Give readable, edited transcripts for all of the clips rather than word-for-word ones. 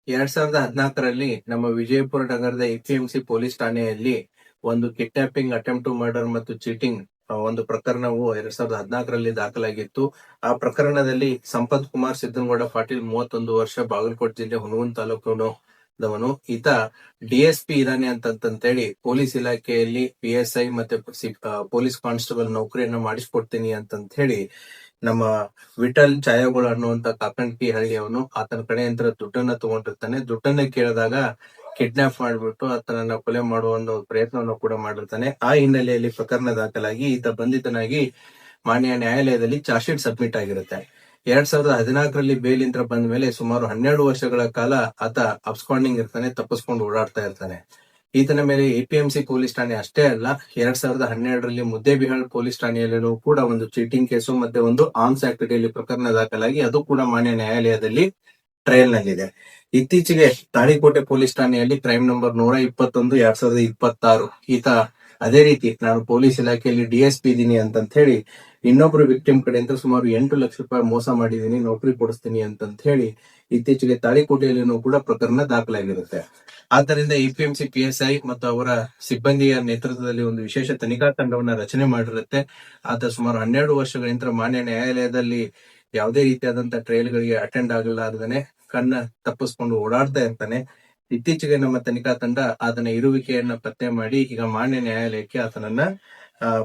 2014ರಲ್ಲಿ ನಮ್ಮ ವಿಜಯಪುರ ನಗರದ APMC police ಠಾಣೆಯಲ್ಲಿ ಒಂದು ಕಿಡ್ನಾಪಿಂಗ್, ಅಟೆಂಪ್ಟ್ ಟು ಮರ್ಡರ್ ಮತ್ತು ಚೀಟಿಂಗ್ ಒಂದು ಪ್ರಕರಣವು 2014ರಲ್ಲಿ ದಾಖಲಾಗಿತ್ತು. ಆ ಪ್ರಕರಣದಲ್ಲಿ ಸಂಪತ್ ಕುಮಾರ್ ಸಿದ್ದನಗೌಡ ಪಾಟೀಲ್ 31 ವರ್ಷ, ಬಾಗಲಕೋಟೆ ಜಿಲ್ಲೆ ಹುನಗುಂದ ತಾಲೂಕಿನವನು. ಈತ ಡಿಎಸ್ಪಿ ಇದಾನೆ ಅಂತಂತೇಳಿ ಪೊಲೀಸ್ ಇಲಾಖೆಯಲ್ಲಿ PSI ಮತ್ತೆ ಪೊಲೀಸ್ ಕಾನ್ಸ್ಟೇಬಲ್ ನೌಕರಿಯನ್ನ ಮಾಡಿಸ್ಕೊಡ್ತೀನಿ ಅಂತಂತ ಹೇಳಿ ನಮ್ಮ ವಿಠಲ್ ಛಾಯಾಗೋಳ ಅನ್ನುವಂತ ಕಾಕಂಟಿ ಹಳ್ಳಿಯವನು ಆತನ ಕಡೆಯಿಂದ ದುಡ್ಡನ್ನ ತಗೊಂಡಿರ್ತಾನೆ. ದುಡ್ಡನ್ನ ಕೇಳಿದಾಗ ಕಿಡ್ನಾಪ್ ಮಾಡ್ಬಿಟ್ಟು ಆತನನ್ನ ಕೊಲೆ ಮಾಡುವ ಒಂದು ಪ್ರಯತ್ನವನ್ನು ಕೂಡ ಮಾಡಿರ್ತಾನೆ. ಆ ಹಿನ್ನೆಲೆಯಲ್ಲಿ ಪ್ರಕರಣ ದಾಖಲಾಗಿ ಈತ ಬಂಧಿತನಾಗಿ ಮಾನ್ಯ ನ್ಯಾಯಾಲಯದಲ್ಲಿ ಚಾರ್ಜ್ ಶೀಟ್ ಸಬ್ಮಿಟ್ ಆಗಿರುತ್ತೆ. 2014ರಲ್ಲಿ ಬೇಲಿಂದ ಬಂದ ಮೇಲೆ ಸುಮಾರು 12 ವರ್ಷಗಳ ಕಾಲ ಆತ ಅಬ್ಸ್ಕಾಂಡಿಂಗ್ ಇರ್ತಾನೆ, ತಪ್ಪಿಸ್ಕೊಂಡು ಓಡಾಡ್ತಾ ಇರ್ತಾನೆ. ಈತನ ಮೇಲೆ APMC ಪೊಲೀಸ್ ಠಾಣೆ ಅಷ್ಟೇ ಅಲ್ಲ, 2012ರಲ್ಲಿ ಮುದ್ದೇಬಿಹಾಳ್ ಪೊಲೀಸ್ ಠಾಣೆಯಲ್ಲೂ ಕೂಡ ಒಂದು ಚೀಟಿಂಗ್ ಕೇಸು ಮತ್ತೆ ಒಂದು ಆರ್ಮ್ಸ್ ಆಕ್ಟ್ ಅಡಿಯಲ್ಲಿ ಪ್ರಕರಣ ದಾಖಲಾಗಿ ಅದು ಕೂಡ ಮಾನ್ಯ ನ್ಯಾಯಾಲಯದಲ್ಲಿ ಟ್ರಯಲ್ ನಲ್ಲಿದೆ. ಇತ್ತೀಚೆಗೆ ತಾಳಿಕೋಟೆ ಪೊಲೀಸ್ ಠಾಣೆಯಲ್ಲಿ ಕ್ರೈಮ್ ನಂಬರ್ 121 2026 ಈತ ಅದೇ ರೀತಿ ನಾನು ಪೊಲೀಸ್ ಇಲಾಖೆಯಲ್ಲಿ DSP ಇದೀನಿ ಅಂತ ಹೇಳಿ ಇನ್ನೊಬ್ರು ವಿಕ್ಟಿಮ್ ಕಡೆಯಿಂದ ಸುಮಾರು 8 ಲಕ್ಷ ರೂಪಾಯಿ ಮೋಸ ಮಾಡಿದೀನಿ, ನೌಕರಿ ಕೊಡಿಸ್ತೀನಿ ಅಂತ ಹೇಳಿ ಇತ್ತೀಚೆಗೆ ತಾಳಿಕೋಟೆಯಲ್ಲಿನೂ ಕೂಡ ಪ್ರಕರಣ ದಾಖಲಾಗಿರುತ್ತೆ. ಆದ್ದರಿಂದ APMC PSI ಮತ್ತು ಅವರ ಸಿಬ್ಬಂದಿಯ ನೇತೃತ್ವದಲ್ಲಿ ಒಂದು ವಿಶೇಷ ತನಿಖಾ ತಂಡವನ್ನ ರಚನೆ ಮಾಡಿರುತ್ತೆ. ಆತ ಸುಮಾರು 12 ವರ್ಷಗಳಿಂದ ಮಾನ್ಯ ನ್ಯಾಯಾಲಯದಲ್ಲಿ ಯಾವುದೇ ರೀತಿಯಾದಂತಹ ಟ್ರಯಲ್ ಗಳಿಗೆ ಅಟೆಂಡ್ ಆಗಲಾರದನೆ ಕಣ್ಣ ತಪ್ಪಿಸ್ಕೊಂಡು ಓಡಾಡ್ತಾ ಇರ್ತಾನೆ. ಇತ್ತೀಚೆಗೆ ನಮ್ಮ ತನಿಖಾ ತಂಡ ಆತನ ಇರುವಿಕೆಯನ್ನ ಪತ್ತೆ ಮಾಡಿ ಈಗ ಮಾನ್ಯ ನ್ಯಾಯಾಲಯಕ್ಕೆ ಆತನನ್ನ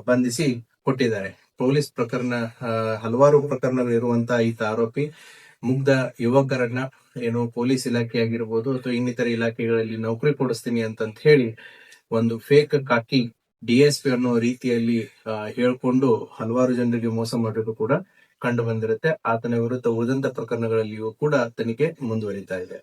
ಬಂಧಿಸಿ ಕೊಟ್ಟಿದ್ದಾರೆ. ಪೊಲೀಸ್ ಪ್ರಕರಣ ಹಲವಾರು ಪ್ರಕರಣಗಳು ಇರುವಂತಹ ಈತ ಆರೋಪಿ ಮುಗ್ಧ ಯುವಕರನ್ನ ಪೊಲೀಸ್ ಇಲಾಖೆ ಆಗಿರ್ಬೋದು ಅಥವಾ ಇನ್ನಿತರ ಇಲಾಖೆಗಳಲ್ಲಿ ನೌಕರಿ ಕೊಡಿಸ್ತೀನಿ ಅಂತ ಹೇಳಿ ಒಂದು ಫೇಕ್ ಕಾಕಿ DSP ಅನ್ನೋ ರೀತಿಯಲ್ಲಿ ಹೇಳ್ಕೊಂಡು ಹಲವಾರು ಜನರಿಗೆ ಮೋಸ ಮಾಡೋದು ಕೂಡ ಕಂಡು ಬಂದಿರುತ್ತೆ. ಆತನ ವಿರುದ್ಧ ಉಳಿದಂತ ಪ್ರಕರಣಗಳಲ್ಲಿಯೂ ಕೂಡ ತನಿಖೆ ಮುಂದುವರಿತಾ ಇದೆ.